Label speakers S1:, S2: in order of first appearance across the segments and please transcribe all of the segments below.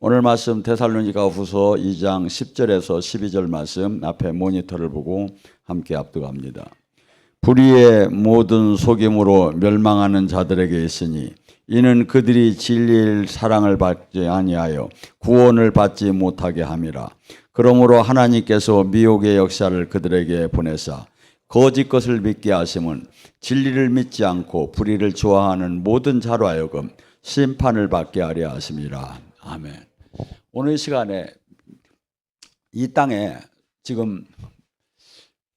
S1: 오늘 말씀 데살로니가 후서 2장 10절에서 12절 말씀 앞에 모니터를 보고 함께 압독합니다. 불의의 모든 속임으로 멸망하는 자들에게 있으니 이는 그들이 진리의 사랑을 받지 아니하여 구원을 받지 못하게 함이라. 그러므로 하나님께서 미혹의 역사를 그들에게 보내사 거짓 것을 믿게 하심은 진리를 믿지 않고 불의를 좋아하는 모든 자로 하여금 심판을 받게 하려 하심이라. 아멘. 오늘 시간에 이 땅에 지금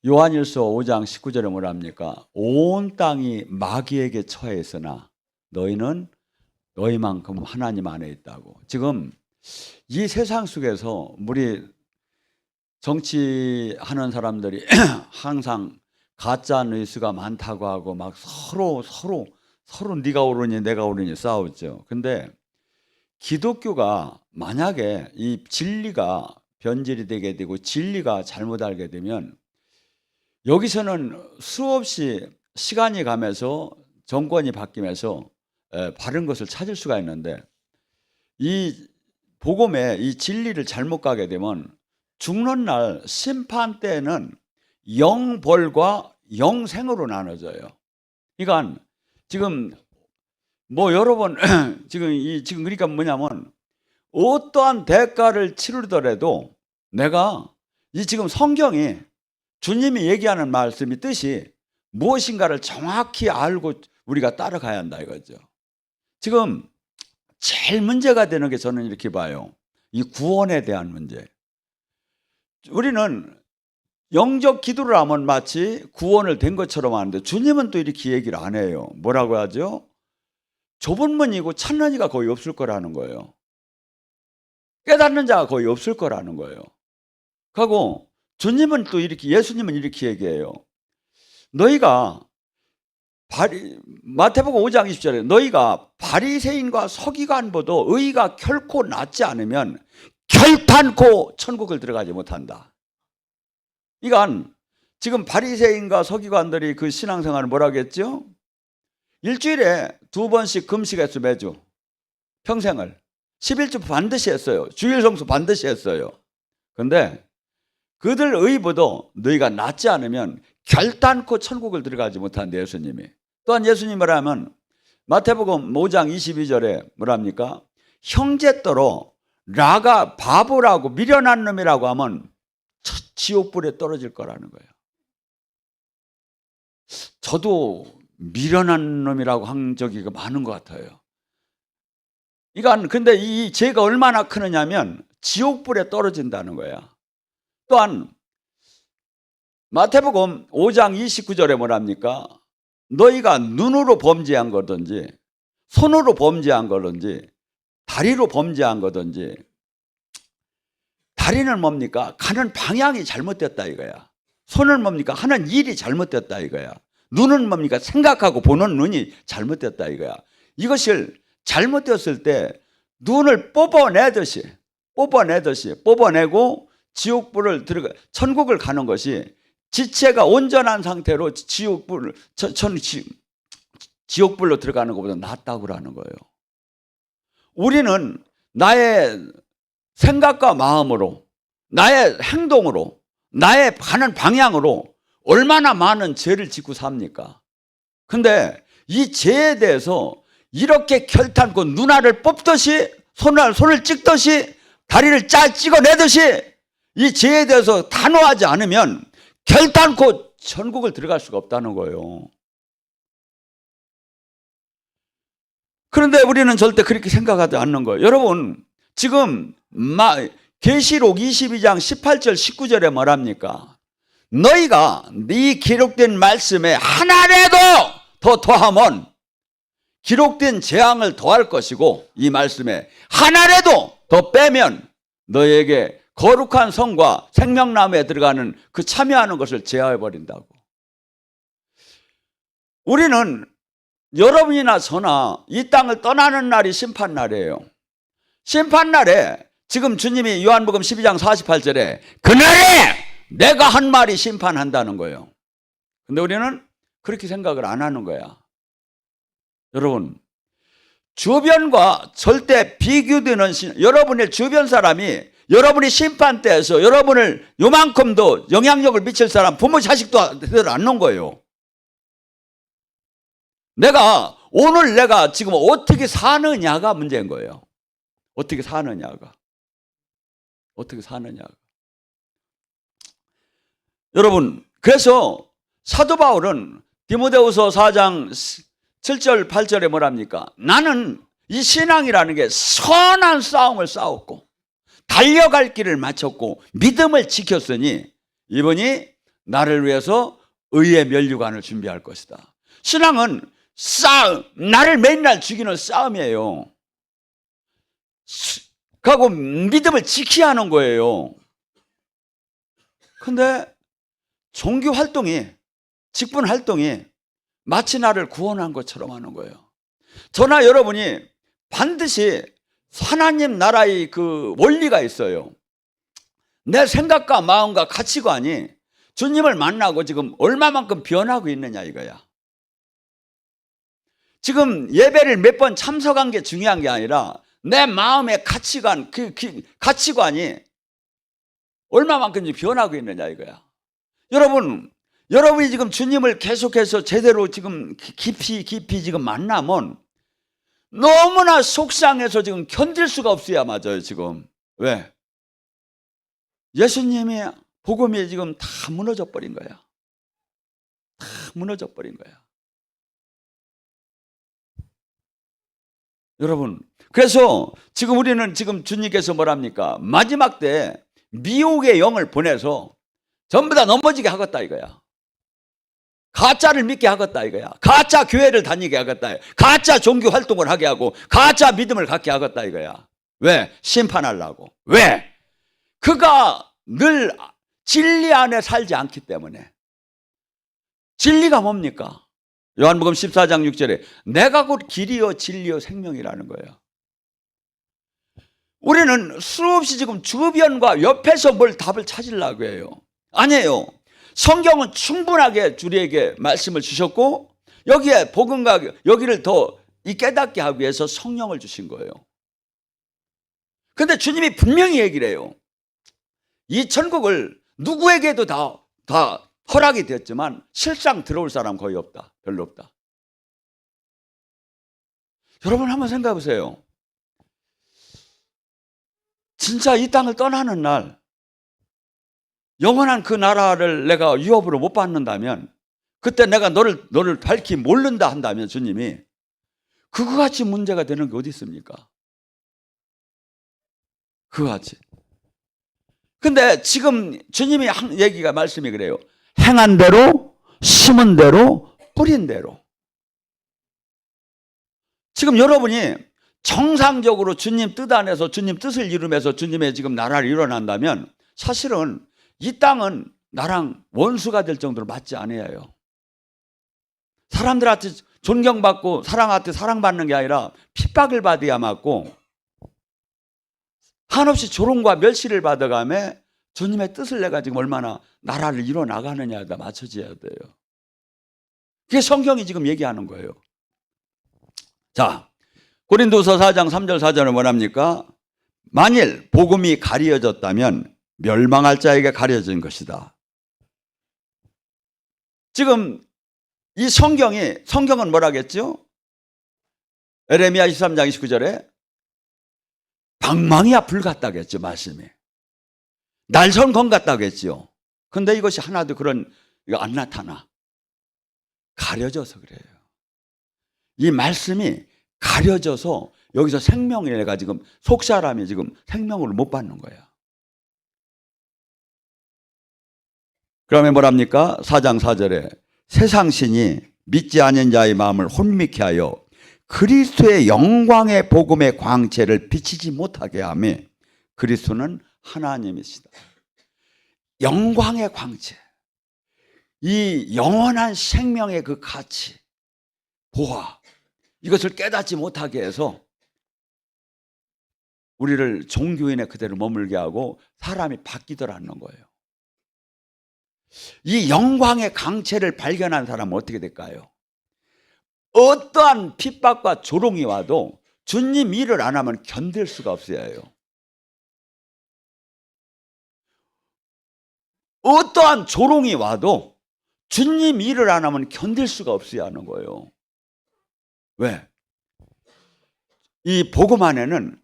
S1: 요한일서 5장 19절에 뭐라 합니까? 온 땅이 마귀에게 처해 있으나 너희는 너희만큼 하나님 안에 있다고. 지금 이 세상 속에서 우리 정치하는 사람들이 항상 가짜 뉴스가 많다고 하고 막 서로 네가 옳으니 내가 옳으니 싸우죠. 근데 기독교가 만약에 이 진리가 변질이 되게 되고 진리가 잘못 알게 되면 여기서는 수없이 시간이 가면서 정권이 바뀌면서 바른 것을 찾을 수가 있는데 이 복음에 이 진리를 잘못 가게 되면 죽는 날 심판 때는 영벌과 영생으로 나눠져요. 그러니까 지금 여러분 지금 그러니까 뭐냐면 어떠한 대가를 치르더라도 내가 이 지금 성경이 주님이 얘기하는 말씀이 뜻이 무엇인가를 정확히 알고 우리가 따라가야 한다 이거죠. 지금 제일 문제가 되는 게 저는 이렇게 봐요. 이 구원에 대한 문제. 우리는 영적 기도를 하면 마치 구원을 된 것처럼 하는데 주님은 또 이렇게 얘기를 안 해요. 뭐라고 하죠? 좁은 문이고 찾는 이가 거의 없을 거라는 거예요. 깨닫는 자가 거의 없을 거라는 거예요. 하고 주님은 또 이렇게 예수님은 이렇게 얘기해요. 너희가 마태복음 5장 20절에 너희가 바리새인과 서기관보다 의가 결코 낫지 않으면 결단코 천국을 들어가지 못한다. 그러니까 지금 바리새인과 서기관들이 그 신앙생활을 뭐라고 했죠? 일주일에 2번씩 금식했어. 매주 평생을 11주 반드시 했어요. 주일 성수 반드시 했어요. 그런데 그들 의보다 너희가 낫지 않으면 결단코 천국을 들어가지 못한다. 예수님이. 또한 예수님이 뭐라면 마태복음 5장 22절에 뭐랍니까? 형제더러 라가 바보라고 미련한 놈이라고 하면 지옥불에 떨어질 거라는 거예요. 저도 미련한 놈이라고 한 적이 많은 것 같아요. 그러니까 근데 이 죄가 얼마나 크느냐면 지옥불에 떨어진다는 거야. 또한 마태복음 5장 29절에 뭐랍니까? 너희가 눈으로 범죄한 거든지 손으로 범죄한 거든지 다리로 범죄한 거든지 다리는 뭡니까? 가는 방향이 잘못됐다 이거야. 손은 뭡니까? 하는 일이 잘못됐다 이거야. 눈은 뭡니까? 생각하고 보는 눈이 잘못됐다 이거야. 이것을 잘못되었을 때 눈을 뽑아내고 지옥불을 들어가 천국을 가는 것이 지체가 온전한 상태로 지옥불로 들어가는 것보다 낫다고 하는 거예요. 우리는 나의 생각과 마음으로 나의 행동으로 나의 가는 방향으로 얼마나 많은 죄를 짓고 삽니까? 근데 이 죄에 대해서 이렇게 결단코 눈알을 뽑듯이 손을 찍듯이 다리를 찍어내듯이 이 죄에 대해서 단호하지 않으면 결단코 천국을 들어갈 수가 없다는 거예요. 그런데 우리는 절대 그렇게 생각하지 않는 거예요. 여러분 지금 계시록 22장 18절 19절에 뭐랍니까? 너희가 네 기록된 말씀에 하나라도 더 더하면 기록된 재앙을 더할 것이고 이 말씀에 하나라도 더 빼면 너희에게 거룩한 성과 생명나무에 들어가는 그 참여하는 것을 제어해버린다고. 우리는 여러분이나 저나 이 땅을 떠나는 날이 심판날이에요. 심판날에 지금 주님이 요한복음 12장 48절에 그날에 내가 한 말이 심판한다는 거예요. 근데 우리는 그렇게 생각을 안 하는 거야. 여러분 주변과 절대 비교되는 여러분의 주변 사람이 여러분이 심판대에서 여러분을 요만큼도 영향력을 미칠 사람 부모 자식도 되들 않는 거예요. 오늘 내가 지금 어떻게 사느냐가 문제인 거예요. 어떻게 사느냐가. 여러분, 그래서 사도 바울은 디모데후서 4장 7절 8절에 뭐랍니까? 나는 이 신앙이라는 게 선한 싸움을 싸웠고 달려갈 길을 마쳤고 믿음을 지켰으니 이분이 나를 위해서 의의 면류관을 준비할 것이다. 신앙은 나를 맨날 죽이는 싸움이에요. 그리고 믿음을 지켜야 하는 거예요. 근데 종교 활동이, 직분 활동이 마치 나를 구원한 것처럼 하는 거예요. 저나 여러분이 반드시 하나님 나라의 그 원리가 있어요. 내 생각과 마음과 가치관이 주님을 만나고 지금 얼마만큼 변하고 있느냐 이거야. 지금 예배를 몇 번 참석한 게 중요한 게 아니라 내 마음의 가치관, 가치관이 얼마만큼 변하고 있느냐 이거야. 여러분이 지금 주님을 계속해서 제대로 지금 깊이 지금 만나면 너무나 속상해서 지금 견딜 수가 없어야 맞아요, 지금. 왜? 예수님이 복음이 지금 다 무너져 버린 거야. 다 무너져 버린 거야. 여러분, 그래서 지금 우리는 지금 주님께서 뭐랍니까? 마지막 때 미혹의 영을 보내서 전부 다 넘어지게 하겠다 이거야. 가짜를 믿게 하겠다 이거야. 가짜 교회를 다니게 하겠다. 가짜 종교 활동을 하게 하고 가짜 믿음을 갖게 하겠다 이거야. 왜? 심판하려고. 왜? 그가 늘 진리 안에 살지 않기 때문에. 진리가 뭡니까? 요한복음 14장 6절에 내가 곧 길이요 진리요 생명이라는 거예요. 우리는 수없이 지금 주변과 옆에서 뭘 답을 찾으려고 해요. 아니에요. 성경은 충분하게 우리에게 말씀을 주셨고 여기에 복음과 여기를 더 깨닫게 하기 위해서 성령을 주신 거예요. 그런데 주님이 분명히 얘기를 해요. 이 천국을 누구에게도 다 허락이 됐지만 실상 들어올 사람 거의 없다. 별로 없다. 여러분 한번 생각해 보세요. 진짜 이 땅을 떠나는 날 영원한 그 나라를 내가 유업으로 못 받는다면 그때 내가 너를 밝히 모른다 한다면 주님이 그거 같이 문제가 되는 게 어디 있습니까? 그거 같이. 근데 지금 주님이 얘기가 말씀이 그래요. 행한 대로, 심은 대로, 뿌린 대로. 지금 여러분이 정상적으로 주님 뜻 안에서 주님 뜻을 이루면서 주님의 지금 나라를 일어난다면 사실은 이 땅은 나랑 원수가 될 정도로 맞지 않아요. 사람들한테 존경받고 사랑한테 사랑받는 게 아니라 핍박을 받아야 맞고 한없이 조롱과 멸시를 받아가며 주님의 뜻을 내가 지금 얼마나 나라를 이뤄나가느냐에 맞춰져야 돼요. 그게 성경이 지금 얘기하는 거예요. 자, 고린도서 4장 3절 4절은 뭐랍니까? 만일 복음이 가려졌다면 멸망할 자에게 가려진 것이다. 지금 이 성경은 뭐라겠죠? 에레미야 23장 29절에 방망이와 불 같다겠죠, 말씀이. 날선 검 같다겠죠. 근데 이것이 하나도 이거 안 나타나. 가려져서 그래요. 이 말씀이 가려져서 여기서 생명을 내가 지금 속사람이 지금 생명을 못 받는 거야. 그러면 뭐랍니까? 4장 4절에 세상 신이 믿지 않은 자의 마음을 혼미케 하여 그리스도의 영광의 복음의 광채를 비치지 못하게 하며 그리스도는 하나님이시다. 영광의 광채, 이 영원한 생명의 그 가치, 보화, 이것을 깨닫지 못하게 해서 우리를 종교인에 그대로 머물게 하고 사람이 바뀌더라 않는 거예요. 이 영광의 강체를 발견한 사람은 어떻게 될까요? 어떠한 핍박과 조롱이 와도 주님 일을 안 하면 견딜 수가 없어야 해요. 어떠한 조롱이 와도 주님 일을 안 하면 견딜 수가 없어야 하는 거예요. 왜? 이 복음 안에는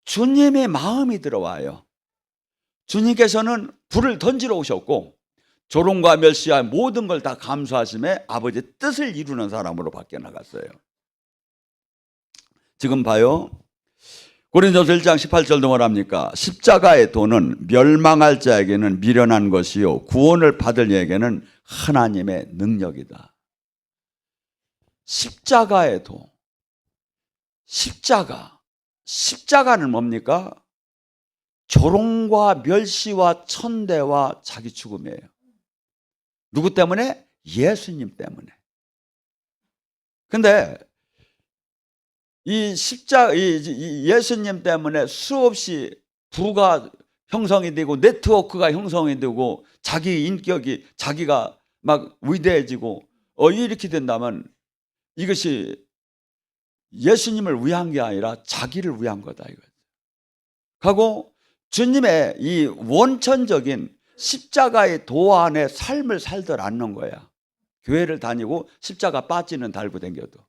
S1: 주님의 마음이 들어와요. 주님께서는 불을 던지러 오셨고 조롱과 멸시와 모든 걸 다 감수하심에 아버지의 뜻을 이루는 사람으로 바뀌어 나갔어요. 지금 봐요. 고린도서 1장 18절도 뭐랍니까? 십자가의 도는 멸망할 자에게는 미련한 것이요 구원을 받을 자에게는 하나님의 능력이다. 십자가의 도. 십자가는 뭡니까? 조롱과 멸시와 천대와 자기 죽음이에요. 누구 때문에? 예수님 때문에. 근데 이 예수님 때문에 수없이 부가 형성이 되고 네트워크가 형성이 되고 자기 인격이 자기가 막 위대해지고 이렇게 된다면 이것이 예수님을 위한 게 아니라 자기를 위한 거다 이거죠. 하고 주님의 이 원천적인 십자가의 도 안에 삶을 살들 않는 거야. 교회를 다니고 십자가 빠지는 달고 댕겨도.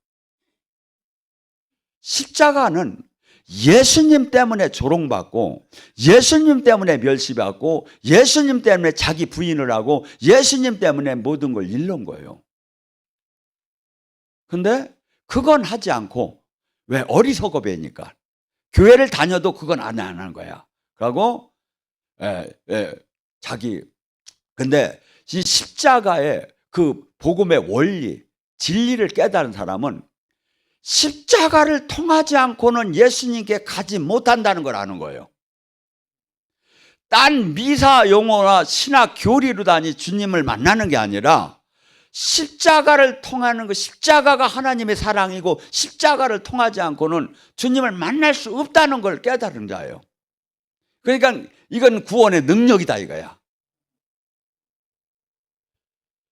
S1: 십자가는 예수님 때문에 조롱받고 예수님 때문에 멸시받고 예수님 때문에 자기 부인을 하고 예수님 때문에 모든 걸 잃는 거예요. 근데 그건 하지 않고 왜? 어리석어 보이니까. 교회를 다녀도 그건 안 하는 거야. 그러고 자기 근데 이 십자가의 그 복음의 원리, 진리를 깨달은 사람은 십자가를 통하지 않고는 예수님께 가지 못한다는 걸 아는 거예요. 딴 미사 용어나 신학 교리로 다니 주님을 만나는 게 아니라 십자가를 통하는 거, 십자가가 하나님의 사랑이고 십자가를 통하지 않고는 주님을 만날 수 없다는 걸 깨달은 자예요. 그러니까 이건 구원의 능력이다 이거야.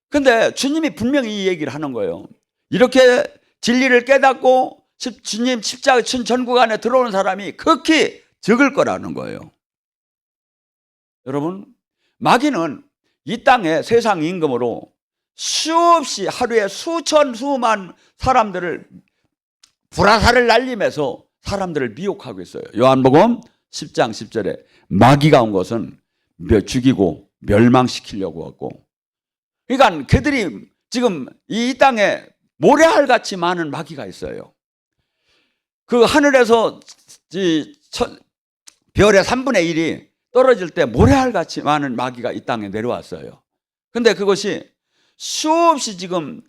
S1: 근데 주님이 분명히 이 얘기를 하는 거예요. 이렇게 진리를 깨닫고 주님 십자가 전국 안에 들어오는 사람이 극히 적을 거라는 거예요. 여러분, 마귀는 이 땅에 세상 임금으로 수없이 하루에 수천 수만 사람들을 불화살을 날리면서 사람들을 미혹하고 있어요. 요한복음 10장 10절에 마귀가 온 것은 죽이고 멸망시키려고 하고, 그러니까 그들이 지금 이 땅에 모래알같이 많은 마귀가 있어요. 그 하늘에서 별의 3분의 1이 떨어질 때 모래알같이 많은 마귀가 이 땅에 내려왔어요. 근데 그것이 수없이 지금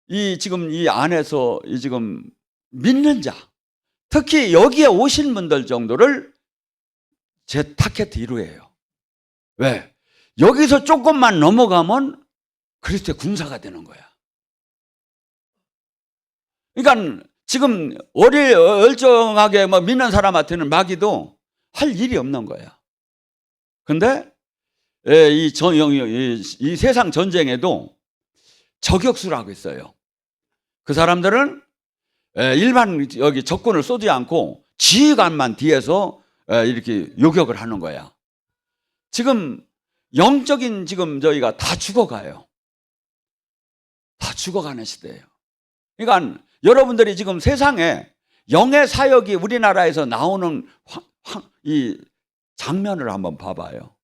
S1: 이 안에서 지금 믿는 자, 특히 여기에 오신 분들 정도를 제 타겟 1호예요. 왜? 여기서 조금만 넘어가면 그리스도의 군사가 되는 거야. 그러니까 지금 얼쩡하게 믿는 사람한테는 마귀도 할 일이 없는 거야. 근데 이 세상 전쟁에도 저격수라고 있어요. 그 사람들은 일반 여기 적군을 쏘지 않고 지휘관만 뒤에서 이렇게 요격을 하는 거야. 지금 영적인 지금 저희가 다 죽어가요. 다 죽어가는 시대예요. 그러니까 여러분들이 지금 세상에 영의 사역이 우리나라에서 나오는 이 장면을 한번 봐봐요.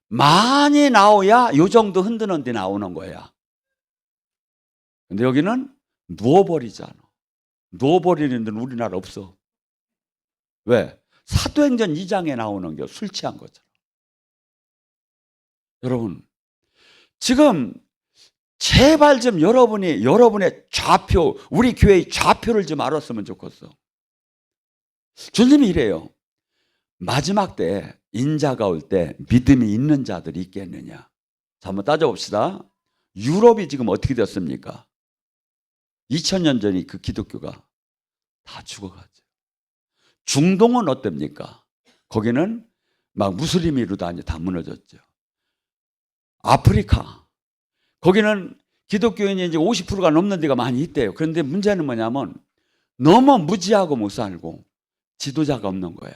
S1: 많이 나오야 요 정도 흔드는 데 나오는 거야. 근데 여기는 누워버리잖아. 누워버리는 데는 우리나라 없어. 왜? 사도행전 2장에 나오는 게 술 취한 거잖아. 여러분, 지금 제발 좀 여러분의 좌표, 우리 교회의 좌표를 좀 알았으면 좋겠어. 주님이 이래요. 마지막 때 인자가 올 때 믿음이 있는 자들이 있겠느냐. 자, 한번 따져봅시다. 유럽이 지금 어떻게 됐습니까? 2000년 전이 그 기독교가 다 죽어가죠. 중동은 어땠습니까? 거기는 막 무슬림이로 다 무너졌죠. 아프리카, 거기는 기독교인이 이제 50%가 넘는 데가 많이 있대요. 그런데 문제는 뭐냐면 너무 무지하고 못 살고 지도자가 없는 거야.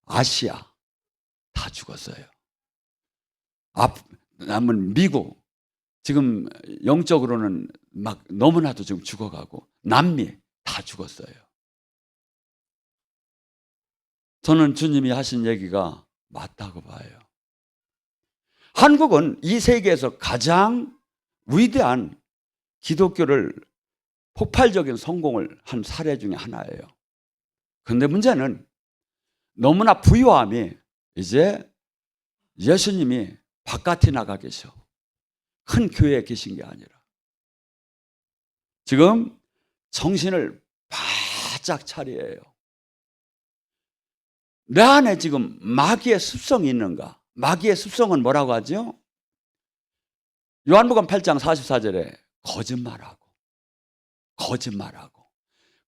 S1: 아시아 다 죽었어요. 남은 미국 지금 영적으로는 막 너무나도 지금 죽어가고 남미 다 죽었어요. 저는 주님이 하신 얘기가 맞다고 봐요. 한국은 이 세계에서 가장 위대한 기독교를 폭발적인 성공을 한 사례 중에 하나예요. 그런데 문제는 너무나 부유함이 이제 예수님이 바깥에 나가 계셔. 큰 교회에 계신 게 아니라. 지금 정신을 바짝 차려요. 내 안에 지금 마귀의 습성이 있는가? 마귀의 습성은 뭐라고 하죠? 요한복음 8장 44절에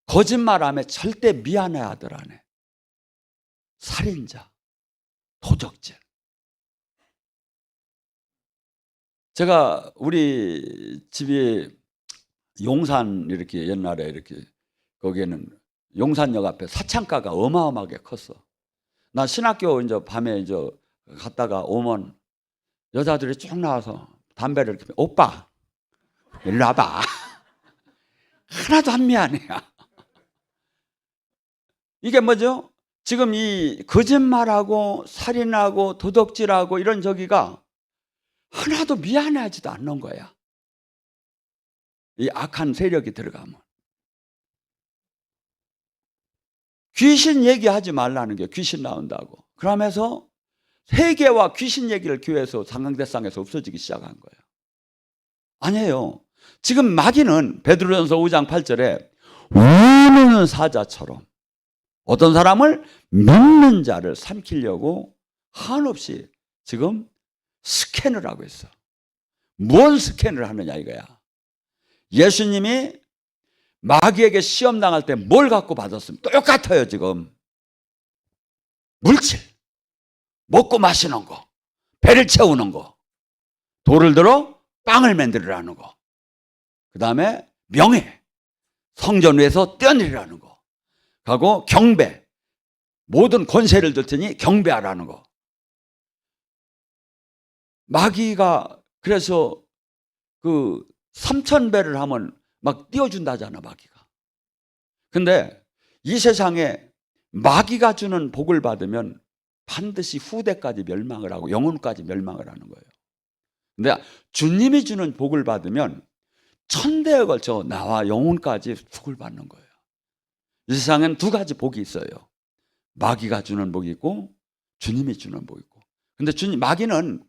S1: 거짓말하며 절대 미안해하들 안에 살인자, 도적질. 제가 우리 집이 용산 이렇게 옛날에 이렇게 거기에는 용산역 앞에 사창가가 어마어마하게 컸어. 나 신학교 이제 밤에 이제 갔다가 오면 여자들이 쭉 나와서 담배를 이렇게 오빠 일로 와봐. 하나도 안 미안해. 이게 뭐죠? 지금 이 거짓말하고 살인하고 도둑질하고 이런 저기가 하나도 미안해하지도 않는 거야. 이 악한 세력이 들어가면. 귀신 얘기하지 말라는 게 귀신 나온다고. 그러면서 세계와 귀신 얘기를 교회에서 상강대상에서 없어지기 시작한 거예요. 아니에요. 지금 마귀는 베드로전서 5장 8절에 우는 사자처럼 어떤 사람을 믿는 자를 삼키려고 한없이 지금 스캔을 하고 있어. 뭔 스캔을 하느냐 이거야. 예수님이 마귀에게 시험 당할 때 뭘 갖고 받았으면 똑같아요. 지금 물질, 먹고 마시는 거, 배를 채우는 거, 돌을 들어 빵을 만들으라는 거, 그 다음에 명예, 성전 위에서 뛰어내리라는 거, 하고 경배, 모든 권세를 줄 테니 경배하라는 거. 마귀가 그래서 그 3,000배를 하면 막 띄워준다잖아, 마귀가. 근데 이 세상에 마귀가 주는 복을 받으면 반드시 후대까지 멸망을 하고 영혼까지 멸망을 하는 거예요. 근데 주님이 주는 복을 받으면 천대에 걸쳐 나와 영혼까지 복을 받는 거예요. 이 세상엔 두 가지 복이 있어요. 마귀가 주는 복이 있고 주님이 주는 복이 있고. 근데 마귀는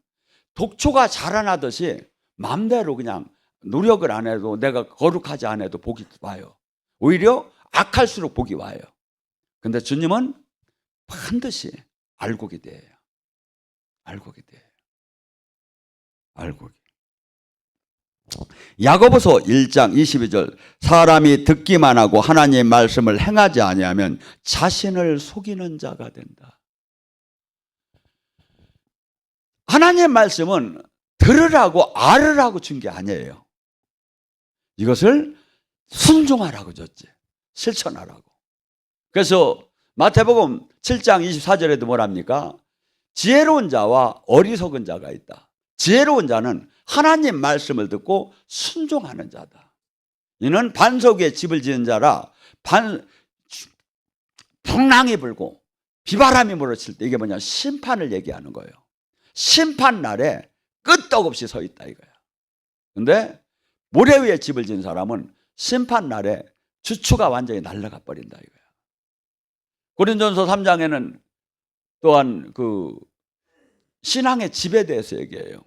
S1: 독초가 자라나듯이 마음대로 그냥 노력을 안 해도 내가 거룩하지 않아도 복이 와요. 오히려 악할수록 복이 와요. 근데 주님은 반드시 알고게 돼요. 알고게 돼요. 알고게. 야고보서 1장 22절 사람이 듣기만 하고 하나님의 말씀을 행하지 아니하면 자신을 속이는 자가 된다. 하나님의 말씀은 들으라고 알으라고 준 게 아니에요. 이것을 순종하라고 줬지. 실천하라고. 그래서 마태복음 7장 24절에도 뭐랍니까? 지혜로운 자와 어리석은 자가 있다. 지혜로운 자는 하나님 말씀을 듣고 순종하는 자다. 이는 반석 위에 집을 지은 자라 풍랑이 불고 비바람이 몰아칠 때 이게 뭐냐? 심판을 얘기하는 거예요. 심판 날에 끄떡없이 서 있다 이거야. 근데 모래 위에 집을 지은 사람은 심판 날에 주추가 완전히 날아가 버린다 이거야. 고린도전서 3장에는 또한 그 신앙의 집에 대해서 얘기해요.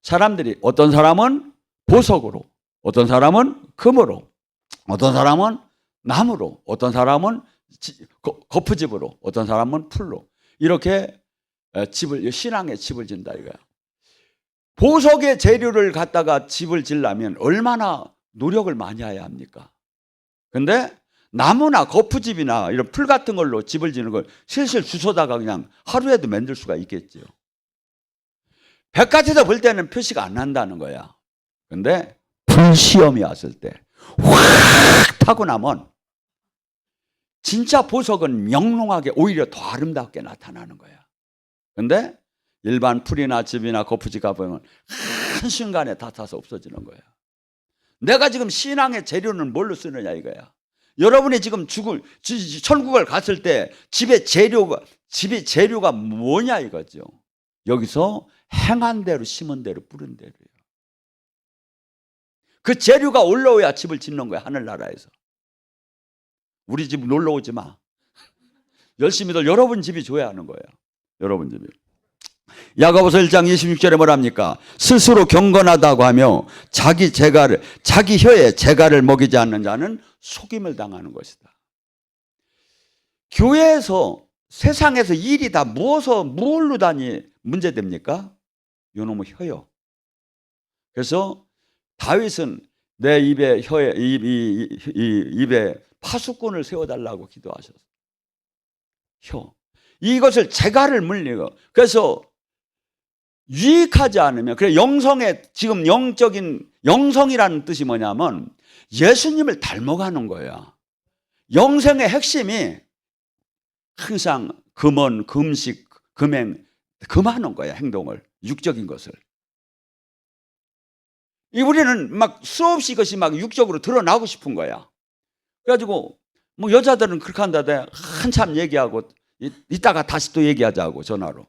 S1: 사람들이 어떤 사람은 보석으로, 어떤 사람은 금으로, 어떤 사람은 나무로, 어떤 사람은 거푸집으로, 어떤 사람은 풀로 이렇게 신앙의 집을 진다 이거야. 보석의 재료를 갖다가 집을 지려면 얼마나 노력을 많이 해야 합니까? 근데 나무나 거푸집이나 이런 풀 같은 걸로 집을 지는 걸 실실 주워다가 그냥 하루에도 만들 수가 있겠죠. 백화점에서 볼 때는 표시가 안 난다는 거야. 근데 불시험이 왔을 때 확 타고 나면 진짜 보석은 명롱하게 오히려 더 아름답게 나타나는 거야. 근데 일반 풀이나 즙이나 거푸집 가보면 한순간에 다 타서 없어지는 거야. 내가 지금 신앙의 재료는 뭘로 쓰느냐 이거야. 여러분이 지금 천국을 갔을 때 집의 재료가 뭐냐 이거죠. 여기서 행한 대로 심은 대로 뿌린 대로요. 그 재료가 올라오야 집을 짓는 거야. 하늘나라에서. 우리 집 놀러 오지 마. 열심히들 여러분 집이 줘야 하는 거예요. 여러분 집이. 야고보서 1장 26절에 뭐랍니까? 스스로 경건하다고 하며 자기 혀에 재갈을 먹이지 않는 자는 속임을 당하는 것이다. 교회에서 세상에서 일이 다 뭘로 다니 문제됩니까? 요놈의 혀요. 그래서 다윗은 내 입에 파수꾼을 세워달라고 기도하셨어요. 혀. 이것을 재갈을 물리고, 그래서 유익하지 않으면, 그래 영성의 지금 영적인 영성이라는 뜻이 뭐냐면 예수님을 닮아가는 거야. 영성의 핵심이 항상 금언, 금식, 금행, 금하는 거야. 행동을, 육적인 것을. 우리는 막 수없이 이것이 막 육적으로 드러나고 싶은 거야. 그래가지고 뭐 여자들은 그렇게 한다대 한참 얘기하고 이따가 다시 또 얘기하자고 전화로.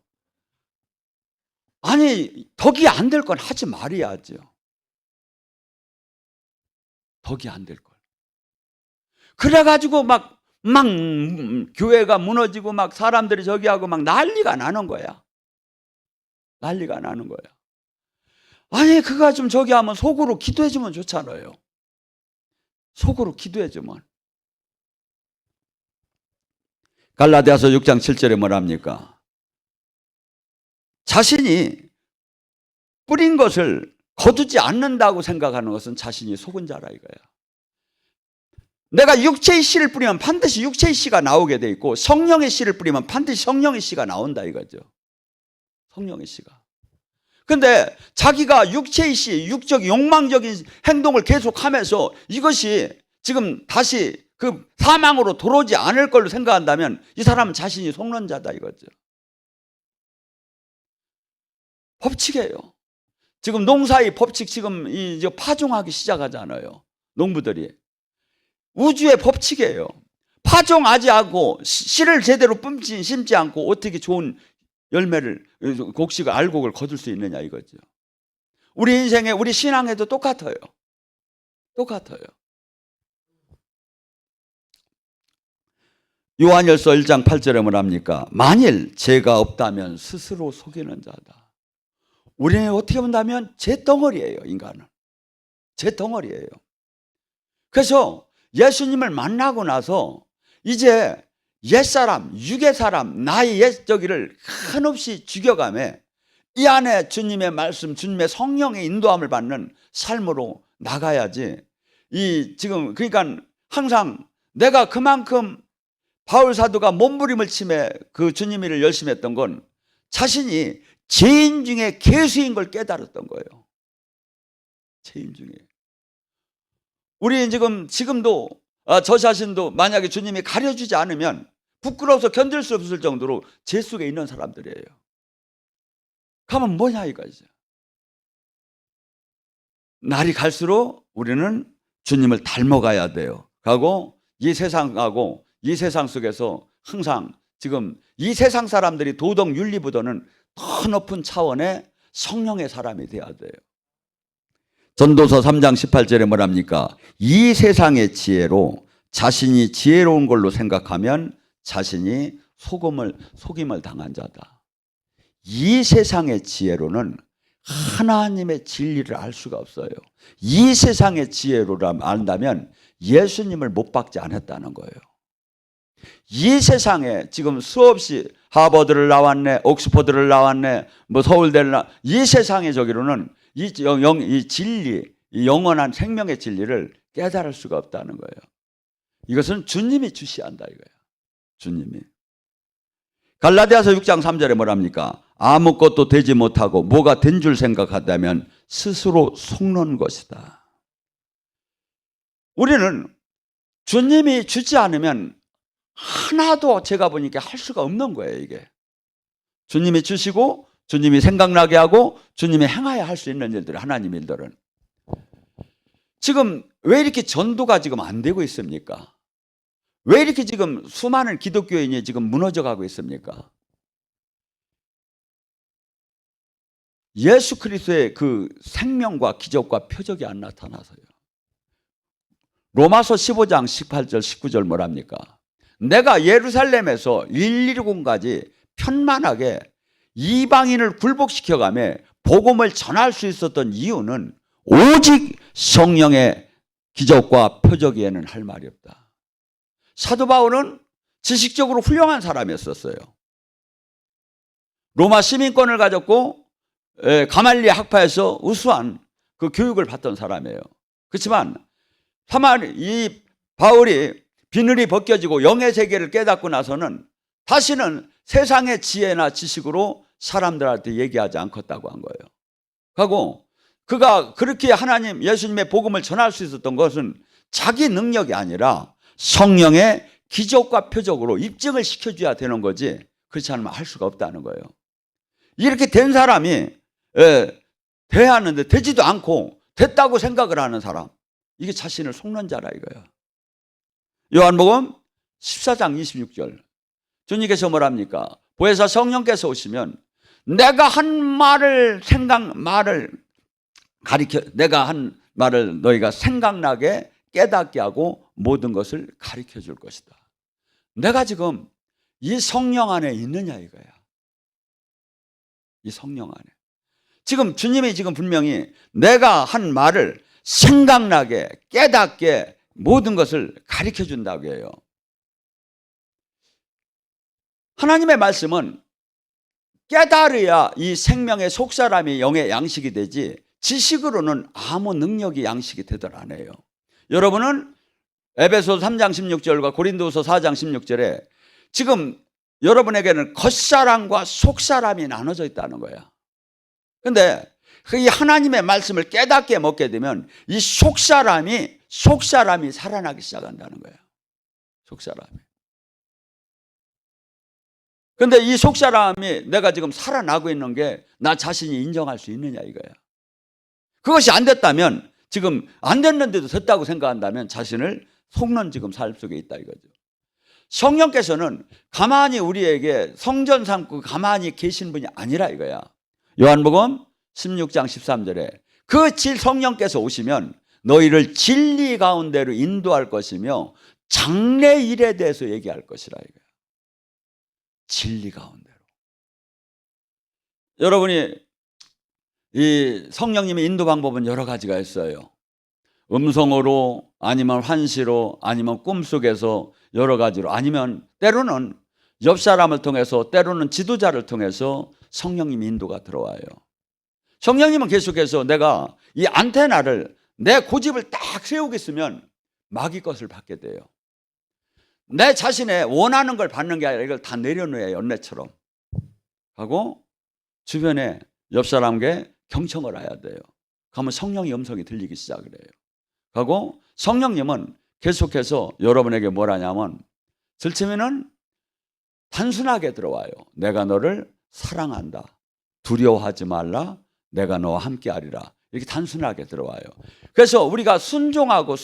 S1: 아니 덕이 안 될 건 하지 말아야죠. 덕이 안 될 걸. 그래가지고 막 교회가 무너지고 막 사람들이 저기 하고 막 난리가 나는 거야. 난리가 나는 거야. 아니 그가 좀 저기 하면 속으로 기도해주면 좋잖아요. 속으로 기도해주면. 갈라디아서 6장 7절에 뭐랍니까? 자신이 뿌린 것을 거두지 않는다고 생각하는 것은 자신이 속은 자라 이거야. 내가 육체의 씨를 뿌리면 반드시 육체의 씨가 나오게 돼 있고 성령의 씨를 뿌리면 반드시 성령의 씨가 나온다 이거죠. 성령의 씨가. 근데 자기가 육체의 씨, 육적 욕망적인 행동을 계속하면서 이것이 지금 다시 그 사망으로 돌아오지 않을 걸로 생각한다면 이 사람은 자신이 속는 자다 이거죠. 법칙이에요. 지금 농사의 법칙 지금 이제 파종하기 시작하잖아요. 농부들이. 우주의 법칙이에요. 파종하지 않고 씨를 제대로 심지 않고 어떻게 좋은 열매를 곡식을 알곡을 거둘 수 있느냐 이거죠. 우리 인생에 우리 신앙에도 똑같아요. 똑같아요. 요한일서 1장 8절에 뭐랍니까? 만일 죄가 없다면 스스로 속이는 자다. 우리는 어떻게 본다면 죄덩어리예요. 인간은 죄덩어리예요. 그래서 예수님을 만나고 나서 이제 옛사람, 육의 사람, 나의 옛저기를 한없이 죽여가며 이 안에 주님의 말씀, 주님의 성령의 인도함을 받는 삶으로 나가야지. 지금 그러니까 항상 내가 그만큼 바울 사도가 몸부림을 치며 그 주님 일을 열심히 했던 건 자신이 죄인 중에 괴수인 걸 깨달았던 거예요. 죄인 중에. 우리 지금도 저 자신도 만약에 주님이 가려주지 않으면 부끄러워서 견딜 수 없을 정도로 죄 속에 있는 사람들이에요. 가면 뭐냐 이거죠. 날이 갈수록 우리는 주님을 닮아가야 돼요. 하고 이 세상하고 이 세상 속에서 항상 지금 이 세상 사람들이 도덕 윤리보다는 더 높은 차원의 성령의 사람이 돼야 돼요. 전도서 3장 18절에 뭐랍니까? 이 세상의 지혜로 자신이 지혜로운 걸로 생각하면 자신이 속임을 당한 자다. 이 세상의 지혜로는 하나님의 진리를 알 수가 없어요. 이 세상의 지혜로라 안다면 예수님을 못 박지 않았다는 거예요. 이 세상에 지금 수없이 하버드를 나왔네, 옥스퍼드를 나왔네, 뭐 서울대를 이 세상의 저기로는 이 진리, 이 영원한 생명의 진리를 깨달을 수가 없다는 거예요. 이것은 주님이 주시한다 이거예요. 주님이. 갈라디아서 6장 3절에 뭐랍니까? 아무것도 되지 못하고 뭐가 된 줄 생각한다면 스스로 속는 것이다. 우리는 주님이 주지 않으면 하나도 제가 보니까 할 수가 없는 거예요, 이게. 주님이 주시고 주님이 생각나게 하고 주님이 행하여 할 수 있는 일들, 하나님 일들은. 지금 왜 이렇게 전도가 지금 안 되고 있습니까? 왜 이렇게 지금 수많은 기독교인이 지금 무너져 가고 있습니까? 예수 그리스도의 그 생명과 기적과 표적이 안 나타나서요. 로마서 15장 18절 19절 뭐랍니까? 내가 예루살렘에서 119까지 편만하게 이방인을 굴복시켜가며 복음을 전할 수 있었던 이유는 오직 성령의 기적과 표적 외에는 할 말이 없다. 사도 바울은 지식적으로 훌륭한 사람이었어요. 로마 시민권을 가졌고 가말리아 학파에서 우수한 그 교육을 받던 사람이에요. 그렇지만 이 바울이 비늘이 벗겨지고 영의 세계를 깨닫고 나서는 다시는 세상의 지혜나 지식으로 사람들한테 얘기하지 않겠다고 한 거예요. 하고 그가 그렇게 하나님 예수님의 복음을 전할 수 있었던 것은 자기 능력이 아니라 성령의 기적과 표적으로 입증을 시켜줘야 되는 거지, 그렇지 않으면 할 수가 없다는 거예요. 이렇게 된 사람이 돼야 하는데 되지도 않고 됐다고 생각을 하는 사람, 이게 자신을 속는 자라 이거야. 요한복음 14장 26절 주님께서 뭐랍니까? 보혜사 성령께서 오시면 내가 한 말을 내가 한 말을 너희가 생각나게 깨닫게 하고 모든 것을 가르쳐 줄 것이다. 내가 지금 이 성령 안에 있느냐 이거야. 이 성령 안에. 지금 주님이 지금 분명히 내가 한 말을 생각나게 깨닫게 모든 것을 가르쳐 준다고 해요. 하나님의 말씀은 깨달어야 이 생명의 속사람이 영의 양식이 되지 지식으로는 아무 능력이 양식이 되들 않아요. 여러분은 에베소 3장 16절과 고린도서 4장 16절에 지금 여러분에게는 겉사람과 속사람이 나눠져 있다는 거야. 그런데 이 하나님의 말씀을 깨닫게 먹게 되면 이 속사람이 살아나기 시작한다는 거예요. 속사람이. 그런데 이 속사람이 내가 지금 살아나고 있는 게 나 자신이 인정할 수 있느냐 이거야. 그것이 안 됐다면, 지금 안 됐는데도 됐다고 생각한다면 자신을 속는 지금 삶 속에 있다 이거죠. 성령께서는 가만히 우리에게 성전 삼고 가만히 계신 분이 아니라 이거야. 요한복음 16장 13절에 그 성령께서 오시면 너희를 진리 가운데로 인도할 것이며 장래 일에 대해서 얘기할 것이라 이거야. 진리 가운데로. 여러분이 이 성령님의 인도 방법은 여러 가지가 있어요. 음성으로, 아니면 환시로, 아니면 꿈속에서, 여러 가지로, 아니면 때로는 옆 사람을 통해서, 때로는 지도자를 통해서 성령님 인도가 들어와요. 성령님은 계속해서 내가 이 안테나를, 내 고집을 딱 세우겠으면 마귀 것을 받게 돼요. 내 자신의 원하는 걸 받는 게 아니라 이걸 다 내려놓아요. 연례처럼 하고 주변에 옆 사람에게 경청을 해야 돼요. 그러면 성령의 음성이 들리기 시작을 해요. 하고 성령님은 계속해서 여러분에게 뭘 하냐면 들치면은 단순하게 들어와요. 내가 너를 사랑한다. 두려워하지 말라. 내가 너와 함께하리라. 이렇게 단순하게 들어와요. 그래서 우리가 순종하고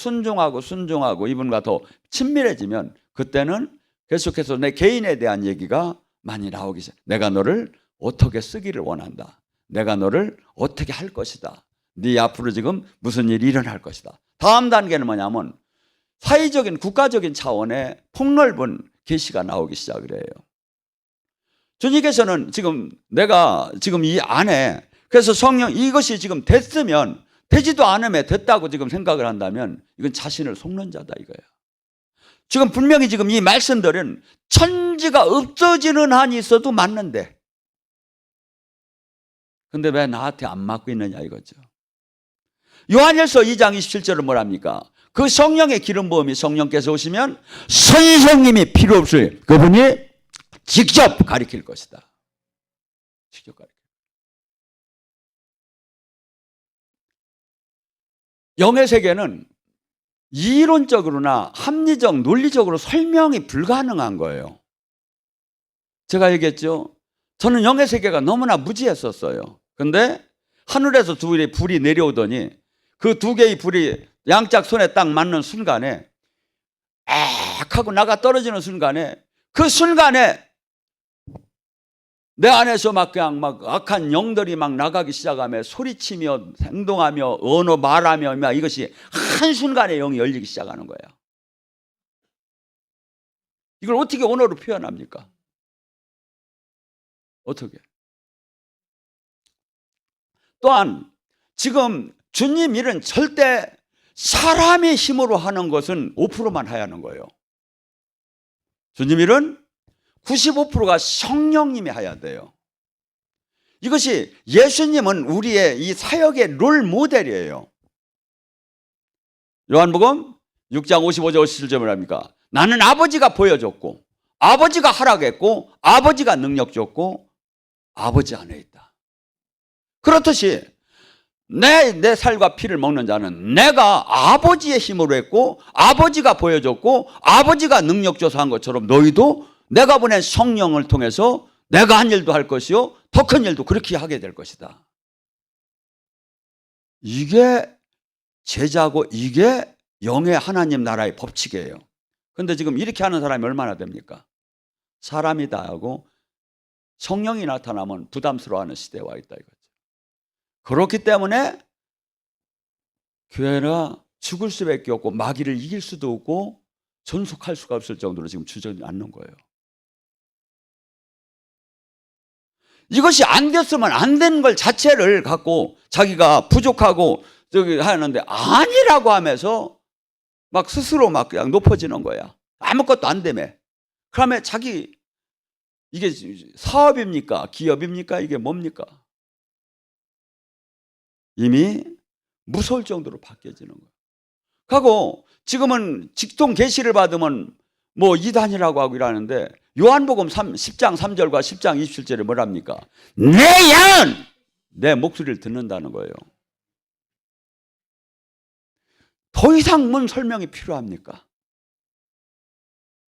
S1: 이분과 더 친밀해지면 그때는 계속해서 내 개인에 대한 얘기가 많이 나오기 시작해요. 내가 너를 어떻게 쓰기를 원한다. 내가 너를 어떻게 할 것이다. 네 앞으로 지금 무슨 일이 일어날 것이다. 다음 단계는 뭐냐면 사회적인 국가적인 차원의 폭넓은 계시가 나오기 시작을 해요. 주님께서는 지금 내가 지금 이 안에, 그래서 성령 이것이 지금 됐으면, 되지도 않으면 됐다고 지금 생각을 한다면 이건 자신을 속는 자다 이거예요. 지금 분명히 지금 이 말씀들은 천지가 없어지는 한이 있어도 맞는데, 근데 왜 나한테 안 맞고 있느냐 이거죠. 요한일서 2장 27절은 뭐랍니까? 그 성령의 기름 부음이 성령께서 오시면 선생님이 필요 없을 그분이 직접 가르칠 것이다. 직접 가르칠. 영의 세계는 이론적으로나 합리적, 논리적으로 설명이 불가능한 거예요. 제가 얘기했죠. 저는 영의 세계가 너무나 무지했었어요. 근데 하늘에서 불이 내려오더니 그 두 개의 불이 양짝 손에 딱 맞는 순간에 악 하고 나가 떨어지는 순간에 그 순간에 내 안에서 그냥 악한 영들이 나가기 시작하며 소리치며 행동하며 언어 말하며 이것이 한순간에 영이 열리기 시작하는 거예요. 이걸 어떻게 언어로 표현합니까? 어떻게? 또한 지금 주님 일은 절대 사람의 힘으로 하는 것은 5%만 해야 하는 거예요. 주님 일은 95%가 성령님이 해야 돼요. 이것이 예수님은 우리의 이 사역의 롤 모델이에요. 요한복음 6장 55절 57절을 합니까? 나는 아버지가 보여줬고 아버지가 하라겠고 아버지가 능력 줬고 아버지 안에 있다. 그렇듯이 내 살과 피를 먹는 자는 내가 아버지의 힘으로 했고 아버지가 보여줬고 아버지가 능력 줘서 한 것처럼 너희도 내가 보낸 성령을 통해서 내가 한 일도 할 것이요 더 큰 일도 그렇게 하게 될 것이다. 이게 제자고 이게 영의 하나님 나라의 법칙이에요. 그런데 지금 이렇게 하는 사람이 얼마나 됩니까? 사람이다 하고 성령이 나타나면 부담스러워하는 시대에 와 있다 이거죠. 그렇기 때문에 교회가 죽을 수밖에 없고 마귀를 이길 수도 없고 존속할 수가 없을 정도로 지금 주저앉는 거예요. 이것이 안 됐으면 안 된 걸 자체를 갖고 자기가 부족하고 하는데 아니라고 하면서 스스로 그냥 높아지는 거야. 아무것도 안 되며. 그러면 자기 이게 사업입니까? 기업입니까? 이게 뭡니까? 이미 무서울 정도로 바뀌어지는 거예요. 하고 지금은 직통 계시를 받으면 이단이라고 하고 이러는데 요한복음 10장 3절과 10장 27절에 뭐랍니까? 내 양은 내 목소리를 듣는다는 거예요. 더 이상 뭔 설명이 필요합니까?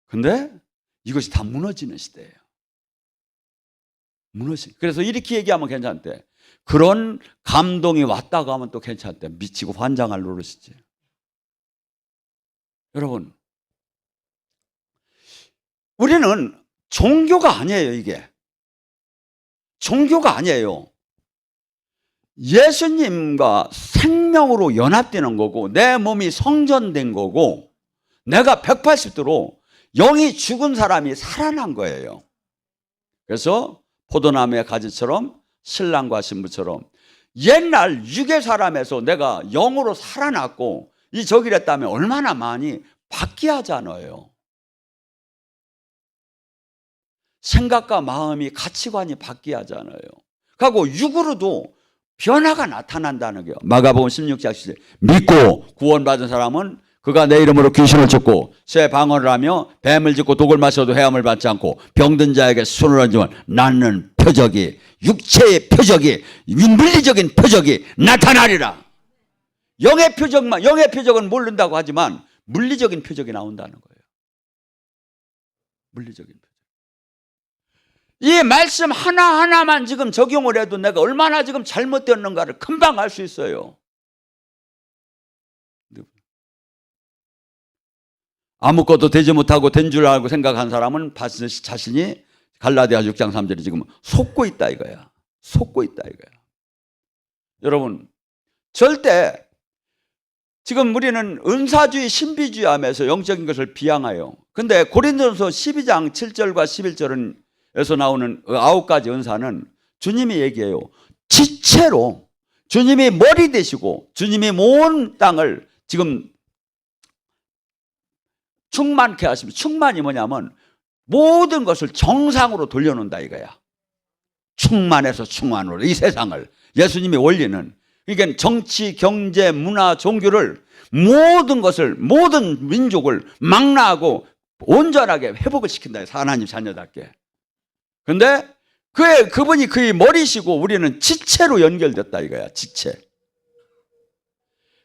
S1: 근데 이것이 다 무너지는 시대예요. 그래서 이렇게 얘기하면 괜찮대. 그런 감동이 왔다고 하면 또 괜찮대. 미치고 환장할 노릇이지. 여러분, 우리는 종교가 아니에요. 이게 종교가 아니에요. 예수님과 생명으로 연합되는 거고 내 몸이 성전된 거고 내가 180도로 영이 죽은 사람이 살아난 거예요. 그래서 포도나무의 가지처럼 신랑과 신부처럼 옛날 육의 사람에서 내가 영으로 살아났고 이 저기랬다면 얼마나 많이 바뀌하잖아요. 생각과 마음이 가치관이 바뀌하잖아요. 그리고 육으로도 변화가 나타난다는 거예요. 마가복음 16장 10절 믿고 구원받은 사람은 그가 내 이름으로 귀신을 쫓고 새 방언을 하며 뱀을 짚고 독을 마셔도 해함을 받지 않고 병든 자에게 손을 얹으면 낫는 표적이 육체의 표적이 물리적인 표적이 나타나리라. 영의 표적은 모른다고 하지만 물리적인 표적이 나온다는 거예요. 물리적인 표적. 이 말씀 하나하나만 지금 적용을 해도 내가 얼마나 지금 잘못되었는가를 금방 알 수 있어요. 아무것도 되지 못하고 된 줄 알고 생각한 사람은 자신이 갈라디아 6장 3절에 지금 속고 있다 이거야. 속고 있다 이거야. 여러분, 절대 지금 우리는 은사주의, 신비주의 하면서 영적인 것을 비양해요. 근데 고린도전서 12장 7절과 11절은 에서 나오는 9가지 은사는 주님이 얘기해요. 지체로 주님이 머리 되시고 주님이 온 땅을 지금 충만케 하시면, 충만이 뭐냐면 모든 것을 정상으로 돌려놓는다 이거야. 충만해서 충만으로 이 세상을 예수님이 원리는, 그러니까 정치, 경제, 문화, 종교를 모든 것을, 모든 민족을 망라하고 온전하게 회복을 시킨다. 하나님 자녀답게. 근데 그분이 그의 머리시고 우리는 지체로 연결됐다 이거야. 지체.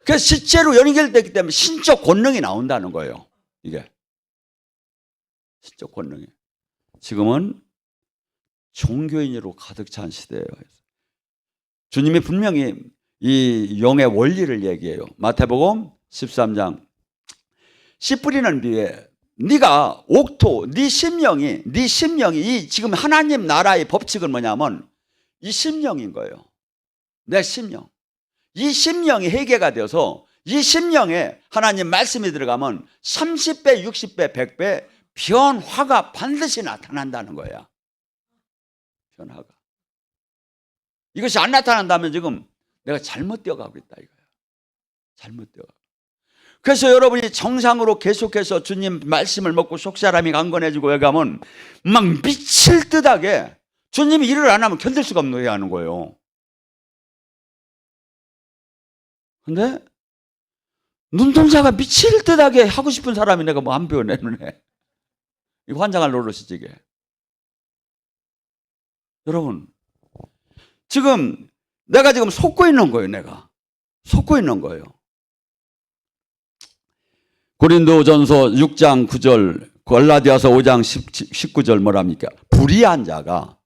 S1: 그래서 실제로 연결되기 때문에 신적 권능이 나온다는 거예요. 이게 신적 권능이. 지금은 종교인으로 가득 찬 시대예요. 주님이 분명히 이 영의 원리를 얘기해요. 마태복음 13장 씨 뿌리는 비유에 네가 옥토, 네 심령이 이 지금 하나님 나라의 법칙은 뭐냐면 이 심령인 거예요. 내 심령. 이 심령이 회개가 되어서 이 심령에 하나님 말씀이 들어가면 30배, 60배, 100배 변화가 반드시 나타난다는 거야. 변화가. 이것이 안 나타난다면 지금 내가 잘못 되어가고 있다 이거야. 잘못 되어가고. 그래서 여러분이 정상으로 계속해서 주님 말씀을 먹고 속사람이 강건해지고 여기 가면 막 미칠 듯하게 주님이 일을 안 하면 견딜 수가 없는 하는 거예요. 근데 눈동자가 미칠 듯하게 하고 싶은 사람이 내가 뭐 안 배워 내 눈에. 이거 환장할 노릇이지 이게. 여러분 지금 내가 지금 속고 있는 거예요. 내가 속고 있는 거예요. 고린도전서 6장 9절 갈라디아서 5장 19절 뭐랍니까? 불의한 자가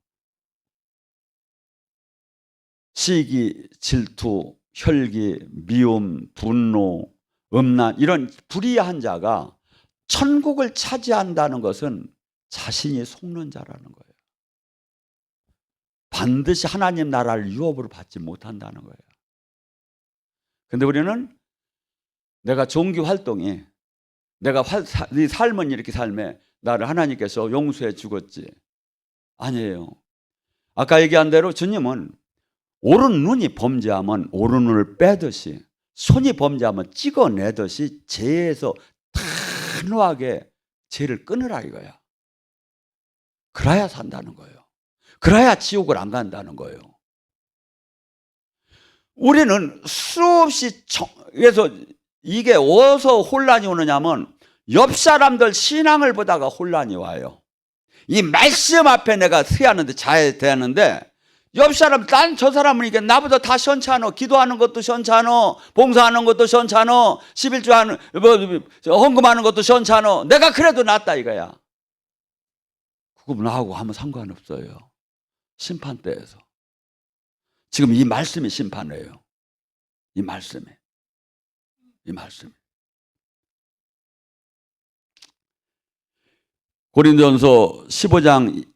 S1: 시기, 질투, 혈기, 미움, 분노, 음란 이런 불의한 자가 천국을 차지한다는 것은 자신이 속는 자라는 거예요. 반드시 하나님 나라를 유업으로 받지 못한다는 거예요. 근데 우리는 내가 종교 활동이 내가 네 삶은 이렇게 삶에 나를 하나님께서 용서해 주겠지. 아니에요. 아까 얘기한 대로 주님은 오른 눈이 범죄하면 오른 눈을 빼듯이 손이 범죄하면 찍어내듯이 죄에서 단호하게 죄를 끊으라 이거야. 그래야 산다는 거예요. 그래야 지옥을 안 간다는 거예요. 우리는 수없이 그래서 이게 어디서 혼란이 오느냐면 옆 사람들 신앙을 보다가 혼란이 와요. 이 말씀 앞에 내가 서야하는데 자해되는데 옆 사람 난 저 사람은 이게 나보다 다 시원찮어. 기도하는 것도 시원찮어. 봉사하는 것도 시원찮어. 11조 하는 헌금하는 것도 시원찮어. 내가 그래도 낫다 이거야. 그거 나하고 하면 상관없어요. 심판대에서. 지금 이 말씀이 심판이에요. 이 말씀이. 고린도전서 15장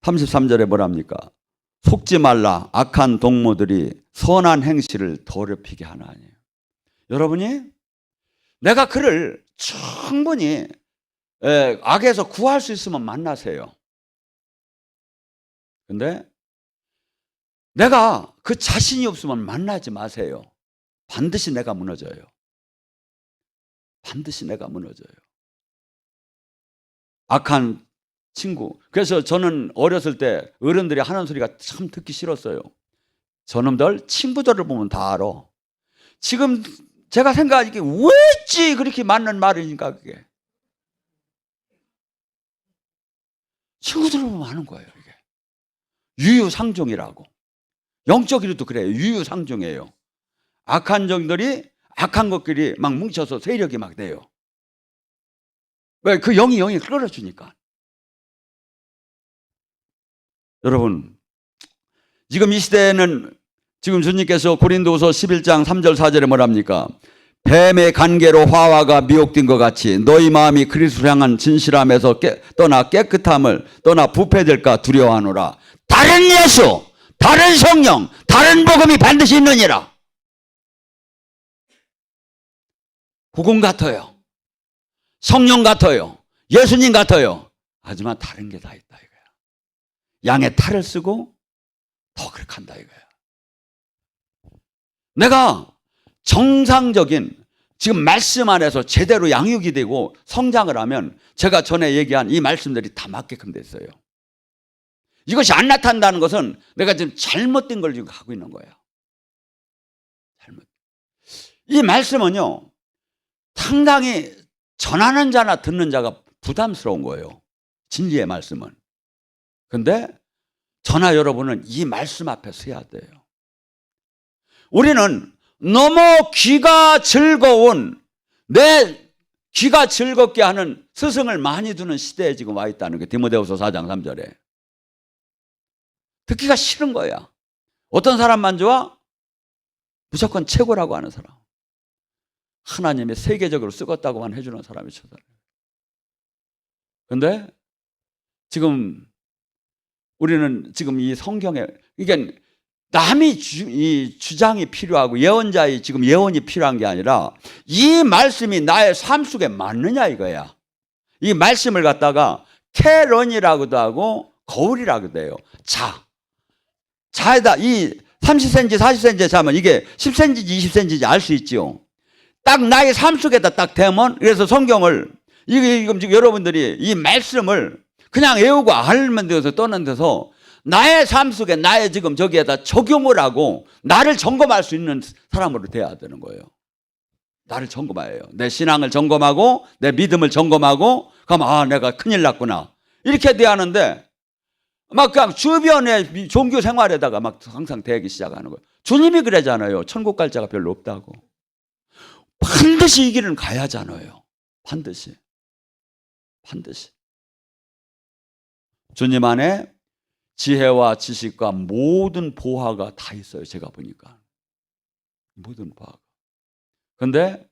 S1: 33절에 뭐랍니까? 속지 말라. 악한 동무들이 선한 행실을 더럽히게 하나니. 여러분이 내가 그를 충분히 악에서 구할 수 있으면 만나세요. 근데 내가 그 자신이 없으면 만나지 마세요. 반드시 내가 무너져요. 반드시 내가 무너져요. 악한 친구. 그래서 저는 어렸을 때 어른들이 하는 소리가 참 듣기 싫었어요. 저놈들 친구들을 보면 다 알아. 지금 제가 생각하기에 왜지 그렇게 맞는 말이니까 그게. 친구들을 보면 아는 거예요. 이게 유유상종이라고. 영적 이루도 그래요. 유유상종이에요. 악한 종들이 악한 것끼리 막 뭉쳐서 세력이 막 돼요. 왜? 그 영이 끌어주니까. 여러분 지금 이 시대에는 지금 주님께서 고린도후서 11장 3절 4절에 뭐랍니까? 뱀의 간계로 화화가 미혹된 것 같이 너희 마음이 그리스도를 향한 진실함에서 떠나 깨끗함을 떠나 부패될까 두려워하노라. 다른 예수, 다른 성령, 다른 복음이 반드시 있느니라. 복음 같아요. 성령 같아요. 예수님 같아요. 하지만 다른 게 다 있다 이거야. 양의 탈을 쓰고 더 그렇게 한다 이거야. 내가 정상적인 지금 말씀 안에서 제대로 양육이 되고 성장을 하면 제가 전에 얘기한 이 말씀들이 다 맞게끔 됐어요. 이것이 안 나타난다는 것은 내가 지금 잘못된 걸 지금 하고 있는 거예요. 이 말씀은요, 상당히 전하는 자나 듣는 자가 부담스러운 거예요. 진리의 말씀은. 근데 저나 여러분은 이 말씀 앞에 서야 돼요. 우리는 너무 귀가 즐거운, 내 귀가 즐겁게 하는 스승을 많이 두는 시대에 지금 와 있다는 거예요. 디모데후서 4장 3절에. 듣기가 싫은 거야. 어떤 사람만 좋아? 무조건 최고라고 하는 사람. 하나님이 세계적으로 쓰겠다고만 해주는 사람이 최고다. 그런데 지금 우리는 지금 이 성경에, 이게 남이 이 주장이 필요하고 예언자의 지금 예언이 필요한 게 아니라 이 말씀이 나의 삶 속에 맞느냐 이거야. 이 말씀을 갖다가 캐런이라고도 하고 거울이라고도 해요. 자에다 이 30cm 40cm 자면 이게 10cm인지 20cm인지 알 수 있죠. 딱 나의 삶 속에다 딱 대면, 그래서 성경을 지금 여러분들이 이 말씀을 그냥 외우고 알면 돼서 떠는 데서 나의 삶 속에 나의 지금 저기에다 적용을 하고 나를 점검할 수 있는 사람으로 돼야 되는 거예요. 나를 점검해요. 내 신앙을 점검하고 내 믿음을 점검하고 그럼 내가 큰일 났구나 이렇게 돼야 하는데 막 그냥 주변의 종교 생활에다가 막 항상 대기 시작하는 거예요. 주님이 그러잖아요. 천국 갈 자가 별로 없다고. 반드시 이 길은 가야 하잖아요. 반드시. 주님 안에 지혜와 지식과 모든 보화가 다 있어요. 제가 보니까. 모든 보화가. 그런데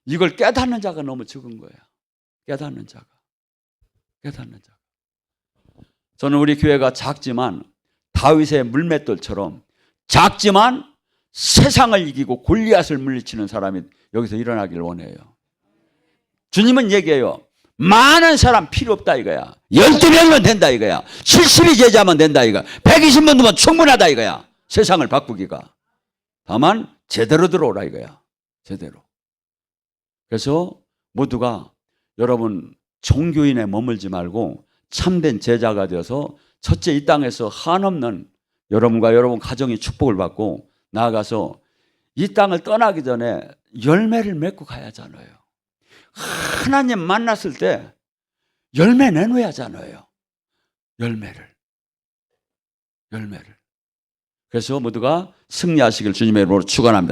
S1: 이걸 깨닫는 자가 너무 적은 거예요. 깨닫는 자가. 저는 우리 교회가 작지만 다윗의 물맷돌처럼 작지만 세상을 이기고 골리앗을 물리치는 사람이 여기서 일어나길 원해요. 주님은 얘기해요. 많은 사람 필요 없다 이거야. 12명이면 된다 이거야. 70이 제자면 된다 이거야. 120명 두면 충분하다 이거야. 세상을 바꾸기가. 다만 제대로 들어오라 이거야. 제대로. 그래서 모두가 여러분 종교인에 머물지 말고 참된 제자가 되어서 첫째 이 땅에서 한없는 여러분과 여러분 가정이 축복을 받고 나아가서 이 땅을 떠나기 전에 열매를 맺고 가야 하잖아요. 하나님 만났을 때 열매 내놓아야 하잖아요. 열매를. 그래서 모두가 승리하시길 주님의 이름으로 축원합니다.